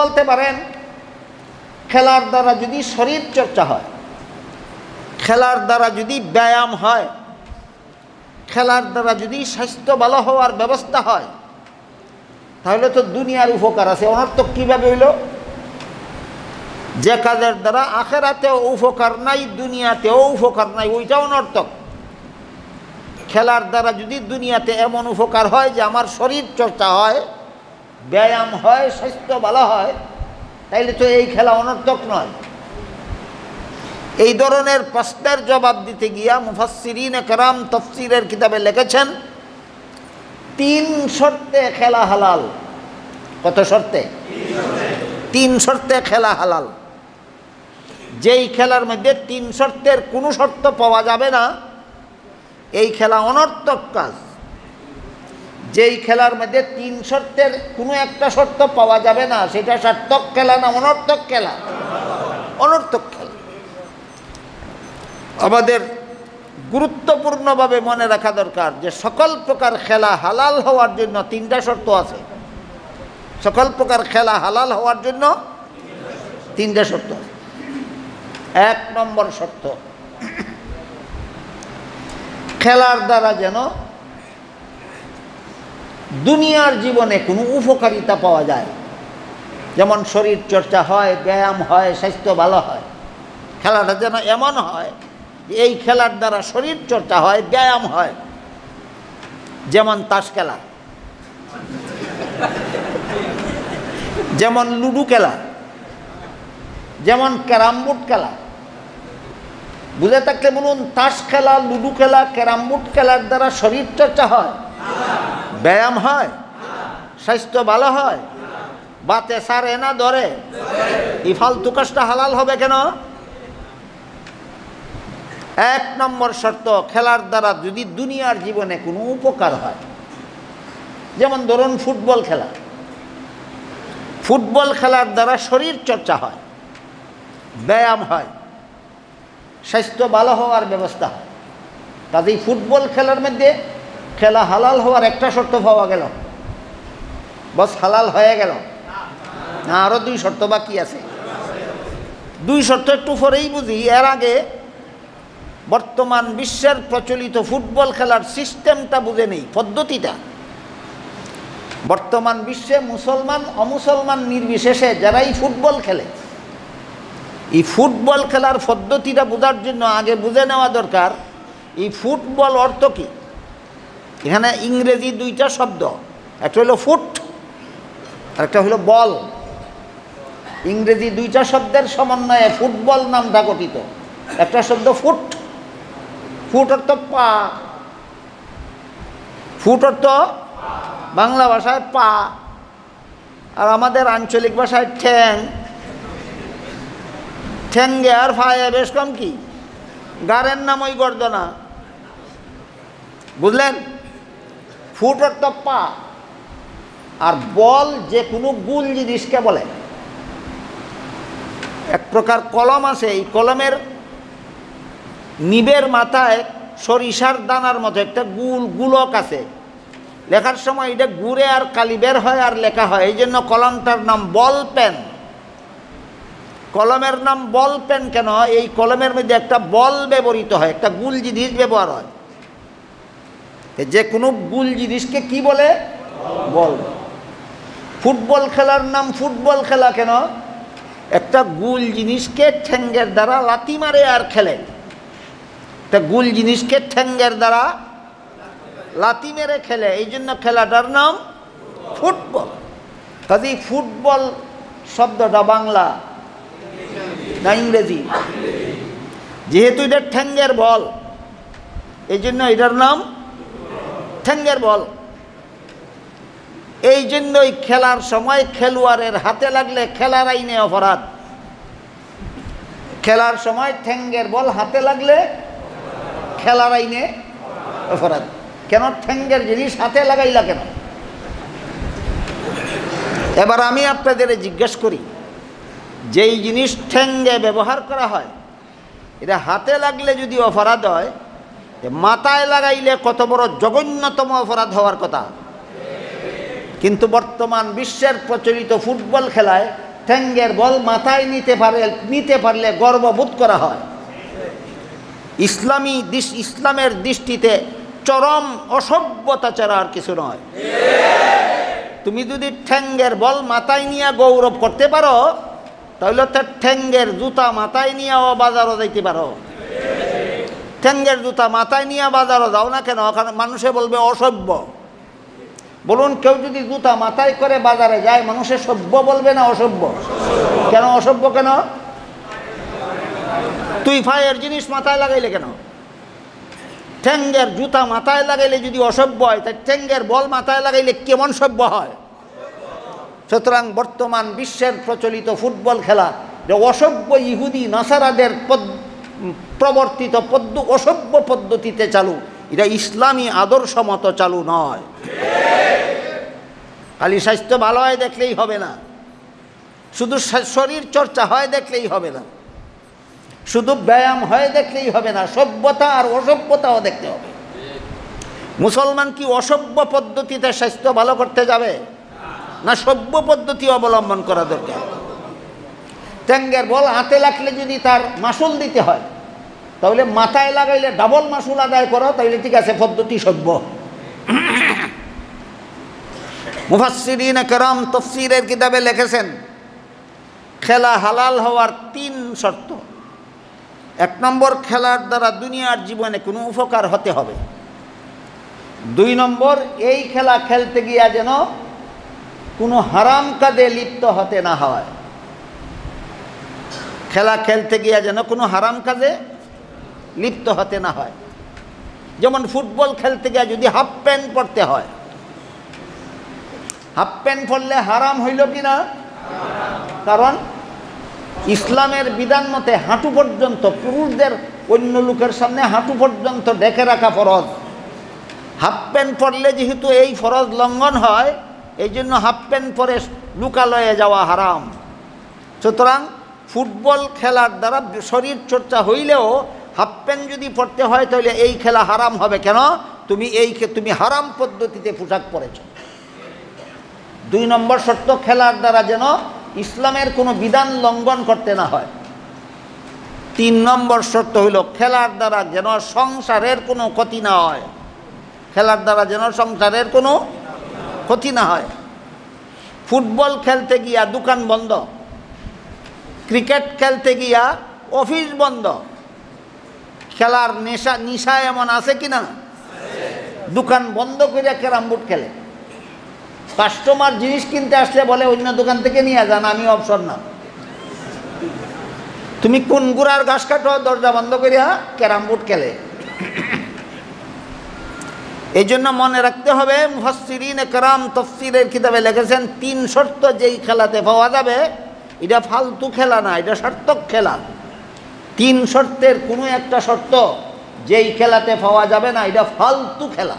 বলতে পারেন খেলার দ্বারা যদি শরীর চর্চা হয়, খেলার দ্বারা যদি ব্যায়াম হয়, খেলার দ্বারা যদি স্বাস্থ্য ভালো হওয়ার ব্যবস্থা হয়, তাহলে তো দুনিয়ার উপকার আছে। অনর্থক কীভাবে হইল? যে কাজের দ্বারা আখেরাতেও উপকার নাই, দুনিয়াতেও উপকার নাই, ওইটাও অনর্থক। খেলার দ্বারা যদি দুনিয়াতে এমন উপকার হয় যে আমার শরীর চর্চা হয়, ব্যায়াম হয়, স্বাস্থ্য ভালো হয়, তাইলে তো এই খেলা অনর্থক নয়। এই ধরনের প্রশ্নের জবাব দিতে গিয়া মুফাসসিরিনে কেরাম তাফসীরের কিতাবে লিখেছেন 3 শর্তে খেলা হালাল। কত শর্তে? 3 শর্তে খেলা হালাল। যেই খেলার মধ্যে 3 শর্তের কোনো শর্ত পাওয়া যাবে না, এই খেলা অনর্থক কাজ। যেই খেলার মধ্যে 3 শর্তের কোনো একটা শর্ত পাওয়া যাবে না, সেটা সার্থক খেলা না অনর্থক খেলা? অনর্থক খেলা। আমাদের গুরুত্বপূর্ণভাবে মনে রাখা দরকার যে সকল প্রকার খেলা হালাল হওয়ার জন্য 3টা শর্ত আছে। সকল প্রকার খেলা হালাল হওয়ার জন্য 3টা শর্ত আছে। 1 নম্বর শর্ত, খেলার দ্বারা যেন দুনিয়ার জীবনে কোনো উপকারিতা পাওয়া যায়। যেমন শরীর চর্চা হয়, ব্যায়াম হয়, স্বাস্থ্য ভালো হয়। খেলাটা যেন এমন হয় যে এই খেলার দ্বারা শরীর চর্চা হয়, ব্যায়াম হয়। যেমন তাস খেলা, যেমন লুডু খেলা, যেমন ক্যারাম বোর্ড খেলা। বুঝে থাকলে বলুন, তাস খেলা, লুডু খেলা, ক্যারাম বোর্ড খেলার দ্বারা শরীর চর্চা হয়, ব্যায়াম হয়, স্বাস্থ্য ভালো হয়, বাতে সারে না ধরে, এই ফালতু কাজটা হালাল হবে কেন? 1 নম্বর শর্ত, খেলার দ্বারা যদি দুনিয়ার জীবনে কোনো উপকার হয়। যেমন ধরুন ফুটবল খেলা, ফুটবল খেলার দ্বারা শরীর চর্চা হয়, ব্যায়াম হয়, স্বাস্থ্য ভালো হওয়ার ব্যবস্থা হয়। কাজেই ফুটবল খেলার মধ্যে খেলা হালাল হওয়ার একটা শর্ত পাওয়া গেল, বস হালাল হয়ে গেল না? আরও 2 শর্ত বাকি আছে। 2 শর্ত একটু পরেই বুঝি। এর আগে বর্তমান বিশ্বের প্রচলিত ফুটবল খেলার সিস্টেমটা বুঝে নেই, পদ্ধতিটা। বর্তমান বিশ্বে মুসলমান অমুসলমান নির্বিশেষে যারাই ফুটবল খেলে, এই ফুটবল খেলার পদ্ধতিটা বোঝার জন্য আগে বুঝে নেওয়া দরকার এই ফুটবল অর্থ কী। এখানে ইংরেজি 2টা শব্দ, একটা হলো ফুট আর একটা হলো বল। ইংরেজি 2টা শব্দের সমন্বয়ে ফুটবল নামটা গঠিত। একটা শব্দ ফুট, ফুট অর্থ পা, ফুট অর্থ বাংলা ভাষায় পা, আর আমাদের আঞ্চলিক ভাষায় ঠ্যাং। ঠ্যাঙ্গে আর ফায়ে বেশ কম কি, গাড়ের নাম ওই গর্দনা। বুঝলেন? ফুট অর্থ পা, আর বল যে কোনো গুল জিনিসকে বলে। এক প্রকার কলম আছে, এই কলমের নিবের মাথায় সরিষার দানার মতো একটা গুলক আছে। লেখার সময় এটা ঘুরে আর কালি বের হয় আর লেখা হয়, এই জন্য কলমটার নাম বল পেন। কলমের নাম বল পেন কেন? এই কলমের মধ্যে একটা বল ব্যবহৃত হয়, একটা গুল জিনিস ব্যবহার হয়। যে কোনো গুল জিনিসকে কি বলে? বল। ফুটবল খেলার নাম ফুটবল খেলা কেন? একটা গুল জিনিসকে ঠ্যাঙ্গের দ্বারা লাথি মারে আর খেলে। একটা গুল জিনিসকে ঠ্যাঙ্গের দ্বারা লাথি মেরে খেলে, এই জন্য খেলাটার নাম ফুটবল। কাজেই ফুটবল শব্দটা বাংলা না ইংরেজি? যেহেতু এটা ঠ্যাঙ্গের বল, এই জন্য এটার নাম ঠ্যাঙ্গের বল। এই জন্যই খেলার সময় খেলোয়াড়ের হাতে লাগলে খেলার আইনে অপরাধ। খেলার সময় ঠ্যাঙ্গের বল হাতে লাগলে খেলার আইনে অপরাধ। কেন? ঠ্যাঙ্গের জিনিস হাতে লাগাইলা কেন? এবার আমি আপনাদের জিজ্ঞেস করি, যেই জিনিস ঠ্যাঙ্গে ব্যবহার করা হয় এটা হাতে লাগলে যদি অপরাধ হয়, মাথায় লাগাইলে কত বড় জঘন্যতম অপরাধ হওয়ার কথা। কিন্তু বর্তমান বিশ্বের প্রচলিত ফুটবল খেলায় ঠ্যাঙ্গের বল মাথায় নিতে পারলে গর্ববোধ করা হয়। ইসলামের দৃষ্টিতে চরম অসভ্যতা ছাড়া আর কিছু নয়। তুমি যদি ঠ্যাঙ্গের বল মাথায় নিয়ে গৌরব করতে পারো, তাহলে তার ঠ্যাঙ্গের জুতা মাথায় নিয়েও বাজারও যাইতে পারো। ঠ্যাঙ্গের জুতা মাথায় নিয়ে বাজারও যাও না কেন? ওখানে মানুষে বলবে অসভ্য। বলুন, কেউ যদি জুতা মাথায় করে বাজারে যায়, মানুষে সভ্য বলবে না অসভ্য? কেন অসভ্য? কেন? তুই ফায়ের জিনিস মাথায় লাগাইলে কেন? ঠ্যাঙ্গের জুতা মাথায় লাগাইলে যদি অসভ্য হয়, তাই ঠ্যাঙ্গের বল মাথায় লাগাইলে কেমন সভ্য হয়? সুতরাং বর্তমান বিশ্বের প্রচলিত ফুটবল খেলা যে অসভ্য ইহুদি নাসারাদের প্রবর্তিত অসভ্য পদ্ধতিতে চালু, এটা ইসলামী আদর্শ মতো চালু নয়। খালি স্বাস্থ্য ভালো হয় দেখলেই হবে না, শুধু শরীর চর্চা হয় দেখলেই হবে না, শুধু ব্যায়াম হয় দেখলেই হবে না, সভ্যতা আর অসভ্যতাও দেখতে হবে। মুসলমান কি অসভ্য পদ্ধতিতে স্বাস্থ্য ভালো করতে যাবে, না সভ্য পদ্ধতি অবলম্বন করা দরকার? ঠ্যাঙ্গের বল হাতে লাগলে যদি তার মাসুল দিতে হয়, তাহলে মাথায় লাগাইলে ডাবল মাসুল আদায় করো, তাহলে ঠিক আছে, পদ্ধতি সভ্য। মুফাসসিরিনে কেরাম তাফসীরের কিতাবে লিখেছেন, খেলা হালাল হওয়ার 3 শর্ত। 1 নম্বর, খেলার দ্বারা দুনিয়ার জীবনে কোনো উপকার হতে হবে। 2 নম্বর, এই খেলা খেলতে গিয়া যেন কোনো হারাম কাজে লিপ্ত হতে না হয়। খেলা খেলতে গিয়া যেন কোনো হারাম কাজে লিপ্ত হতে না হয়। যেমন ফুটবল খেলতে গিয়া যদি হাফ প্যান্ট পরতে হয়, হাফ প্যান্ট পরলে হারাম হইল কি না? কারণ ইসলামের বিধান মতে হাঁটু পর্যন্ত, পুরুষদের অন্য লোকের সামনে হাঁটু পর্যন্ত ঢেকে রাখা ফরজ। হাফ প্যান্ট পরলে যেহেতু এই ফরজ লঙ্ঘন হয়, এই জন্য হাফ প্যান্ট পরে লোকালয়ে যাওয়া হারাম। সুতরাং ফুটবল খেলার দ্বারা শরীর চর্চা হইলেও হাফ প্যান্ট যদি পরতে হয়, তাহলে এই খেলা হারাম হবে। কেন? তুমি হারাম পদ্ধতিতে পোশাক পরেছ। 2 নম্বর শর্ত, খেলার দ্বারা যেন ইসলামের কোনো বিধান লঙ্ঘন করতে না হয়। 3 নম্বর শর্ত হইল, খেলার দ্বারা যেন সংসারের কোনো ক্ষতি না হয়। খেলার দ্বারা যেন সংসারের কোনো ক্ষতি না হয়। ফুটবল খেলতে গিয়া দোকান বন্ধ, ক্রিকেট খেলতে গিয়া অফিস বন্ধ। খেলার নিশা এমন আছে কিনা? দোকান বন্ধ করে ক্যারাম বোর্ড খেলে। কাস্টমার জিনিস কিনতে আসলে বলে অন্য দোকান থেকে নিয়ে যান, আমি অবসর না। তুমি কোন গুড়ার ঘাস কাটো, দরজা বন্ধ করিয়া ক্যারাম বোর্ড খেলে। এই জন্য মনে রাখতে হবে, মুফাসসিরিনে কেরাম তাফসীরের কিতাবে লিখেছেন, 3 শর্ত যেই খেলাতে পাওয়া যাবে, এটা ফালতু খেলা না, এটা সার্থক খেলা। 3 শর্তের কোনো একটা শর্ত যেই খেলাতে পাওয়া যাবে না, এটা ফালতু খেলা।